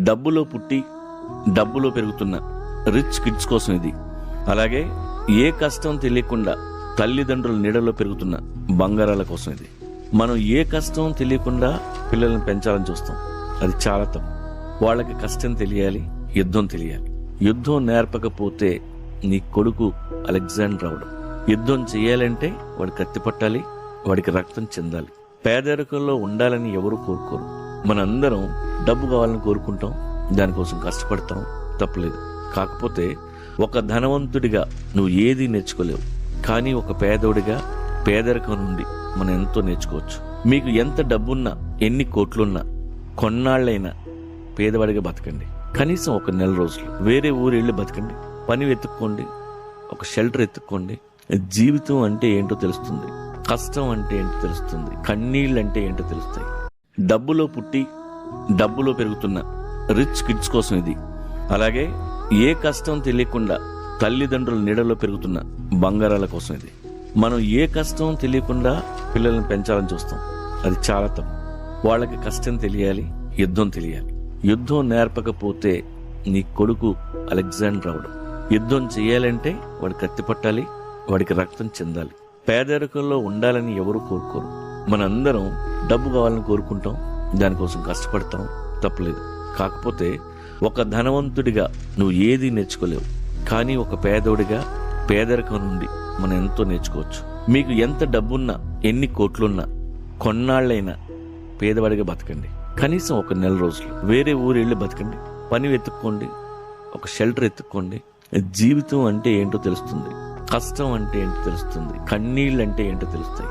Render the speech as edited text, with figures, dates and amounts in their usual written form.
డబ్బులో పుట్టి డబ్బులో పెరుగుతున్న రిచ్ కిడ్స్ కోసం ఇది. అలాగే ఏ కష్టం తెలియకుండా తల్లిదండ్రుల నీడలో పెరుగుతున్న బంగారాల కోసం ఇది. మనం ఏ కష్టం తెలియకుండా పిల్లల్ని పెంచాలని చూస్తాం, అది చాలా తప్పు. వాళ్ళకి కష్టం తెలియాలి, యుద్ధం తెలియాలి. యుద్ధం నేర్పకపోతే నీ కొడుకు అలెగ్జాండర్ అవడు. యుద్ధం చేయాలంటే వాడి కత్తి పట్టాలి, వాడికి రక్తం చెందాలి. పేదరికంలో ఉండాలని ఎవరు కోరుకోరు. మనందరం డబ్బు కావాలని కోరుకుంటాం, దానికోసం కష్టపడతాం, తప్పలేదు. కాకపోతే ఒక ధనవంతుడిగా నువ్వు ఏది నేర్చుకోలేవు, కానీ ఒక పేదోడిగా పేదరికం నుండి మనం ఎంతో నేర్చుకోవచ్చు. మీకు ఎంత డబ్బున్నా, ఎన్ని కోట్లున్నా, కొన్నాళ్ళైనా పేదవాడిగా బతకండి. కనీసం ఒక నెల రోజులు వేరే ఊరు వెళ్ళి బతకండి. పని వెతుక్కోండి, ఒక షెల్టర్ ఎత్తుక్కోండి. జీవితం అంటే ఏంటో తెలుస్తుంది, కష్టం అంటే ఏంటో తెలుస్తుంది, కన్నీళ్ళు అంటే ఏంటో తెలుస్తాయి. డబ్బులో పుట్టి డబ్బులో పెరుగుతున్న రిచ్ కిడ్స్ కోసం ఇది. అలాగే ఏ కష్టం తెలియకుండా తల్లిదండ్రుల నీడలో పెరుగుతున్న బంగారాల కోసం ఇది. మనం ఏ కష్టం తెలియకుండా పిల్లల్ని పెంచాలని చూస్తాం, అది చాలా తప్పు. వాళ్ళకి కష్టం తెలియాలి, యుద్ధం తెలియాలి. యుద్ధం నేర్పకపోతే నీ కొడుకు అలెగ్జాండర్ అవడు. యుద్ధం చేయాలంటే వాడి కత్తి పట్టాలి, వాడికి రక్తం చెందాలి. పేదరికంలో ఉండాలని ఎవరు కోరుకోరు. మనందరం డబ్బు కావాలని కోరుకుంటాం, దానికోసం కష్టపడతాం, తప్పలేదు. కాకపోతే ఒక ధనవంతుడిగా నువ్వు ఏది నేర్చుకోలేవు, కానీ ఒక పేదోడిగా పేదరికం నుండి మనం ఎంతో నేర్చుకోవచ్చు. మీకు ఎంత డబ్బున్నా, ఎన్ని కోట్లున్నా, కొన్నాళ్ళైనా పేదవాడిగా బతకండి. కనీసం ఒక నెల రోజులు వేరే ఊరు వెళ్ళి బతకండి. పని వెతుక్కోండి, ఒక షెల్టర్ ఎత్తుక్కోండి. జీవితం అంటే ఏంటో తెలుస్తుంది, కష్టం అంటే ఏంటో తెలుస్తుంది, కన్నీళ్ళు అంటే ఏంటో తెలుస్తాయి.